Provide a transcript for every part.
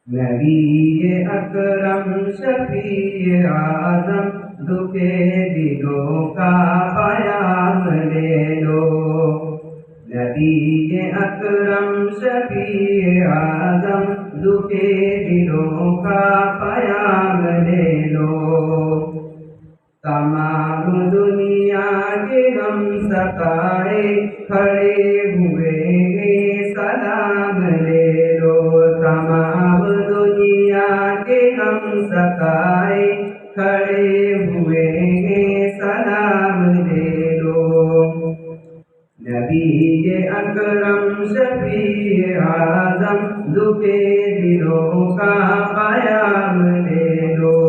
نبی اکرم شفیع اعظم دکھے دلوں کا پیام لے لو. نبی اکرم شفیع اعظم دکھے دلوں کا پیام لے لو. تمام دنیا کے ہم سقائے کھڑے ہوئے ہیں سلام لے لو. تمام دنیا کے ہم سقائے کھڑے ہوئے ہیں سلام لے لو. نبی اکرم شفیع اعظم دکھے دلوں کا پیام لے لو.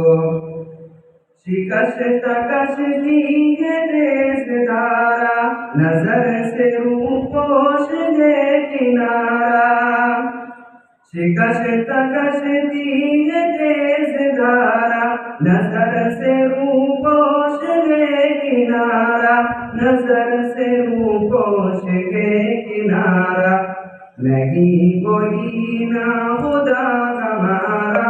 شکست کشتی ہے تیز دھارا نظر سے روح پوش ہے کنارا. شکست کشتی ہے تیز دھارا نظر سے روح پوش ہے کنارا. نظر سے روح پوش ہے کنارا. نہیں کوئی نہ خدا ہمارا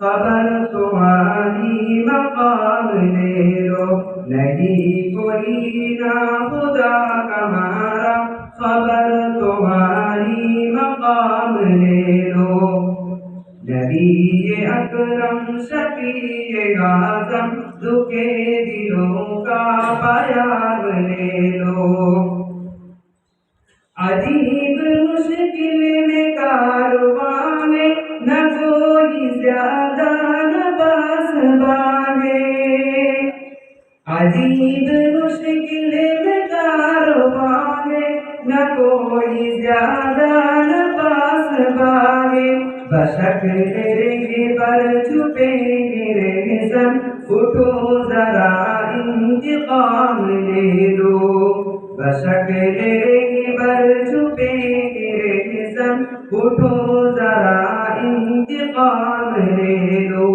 خبر تمہاری مقام لے لو. نہیں کوئی نہ خدا ہمارا خبر تمہاری مقام لے لو. نبی اکرم شفیع اعظم دکھے دلوں کا پیام لے لو. عجیب مشکل میں کارواں میں نہ کوئی زیادہ نہ باس بانے. عجیب مشکل میں کارواں میں نہ کوئی زیادہ نہ باس بانے. بشک تیرے پر چھپیں گے رہزن اٹھو ذرا انتقام لے لو. بشک تیرے پر چھپیں گے رہزن اٹھو ذرا انتقام لے لو.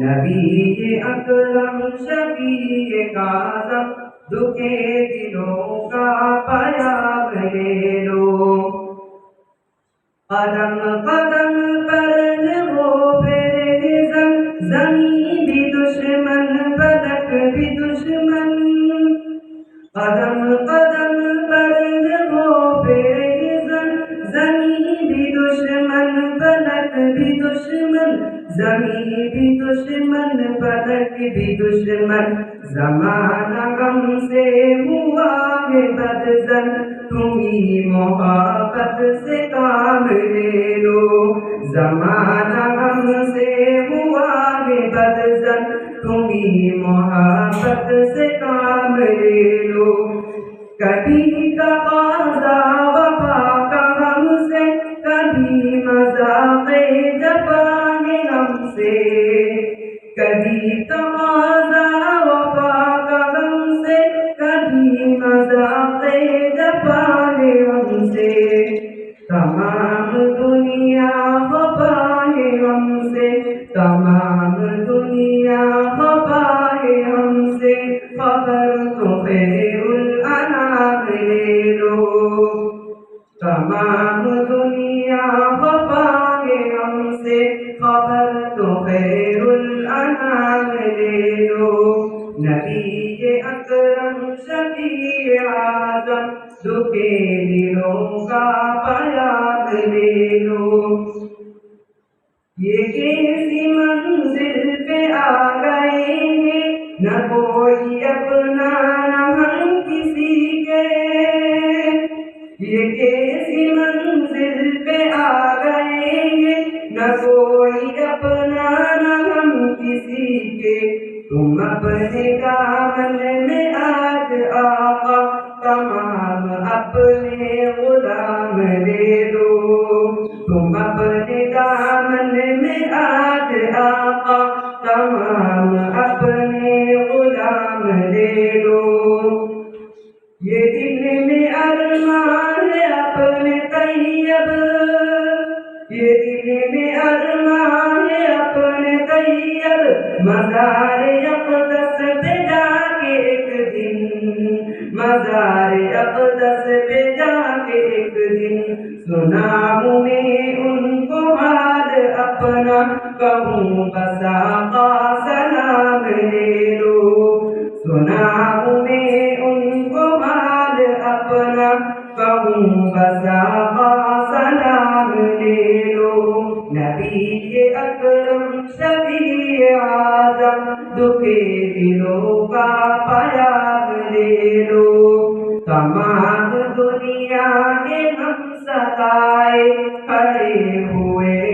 نبی اکرم شفیع اعظم دکھے دلوں کا پیام لے لو. قدم قدم پر وہ میرے زمین بھی دشمن فلک بھی دشمن. قدم قدم پر وہ میرے زمین بھی دشمن فلک بھی دشمن. زمین بھی دشمن فلک بھی دشمن. زمانہ غم سے ہوا ہے بدزن تمہیں محبت سے کام لے لو. زمانہ غم سے ہوا ہے بدزن تمہیں محبت سے کام لے لو. کبھی تقاضا وفا کا ہم سے کبھی مذاق جفا ہے ہم سے. کبھی تقاضا وفا کا ہم سے کبھی مذاق جفا ہے ہم سے. تمام دنیا وفا ہے ہم سے. تمام دنیا وفا ہے ہم سے. خبر تو خیر الانام لے لو. تمام دنیا وفا ہے ہم سے. خبر تو خیر الانام لے لو. نبی اکرم شفیع اعظم دکھے دلوں کا پیام لے لو. یہ کیسی منزل پہ آ گئے ہیں نہ کوئی اپنا نہ ہم کسی کے. یہ کیسی منزل پہ آ گئے ہیں نہ کوئی اپنا نہ ہم کسی کے. تم اپنے دامن میں آج آقا تمام اپنے غلام لے لو. تم اپنے دامن میں آج آقا تمام اپنے غلام لے لو. یہ دل میں ارمان ہے اپنے طیب. یہ دل میں ارمان ہے اپنے طیب. مزار اقدس پہ جا کے ایک دن. مزار اقدس پہ جا کے ایک دن سناؤں میں ان کو حال اپنا. کہوں بس آقا سلام لے لو، سناؤں میں ان کو حال اپنا، کہوں بس آقا سلام لے لو۔ نبی اکرم شفیع اعظم دکھے دلوں کا پیام لے لو، تمام دنیا کے ہم ستائے کھڑے ہوئے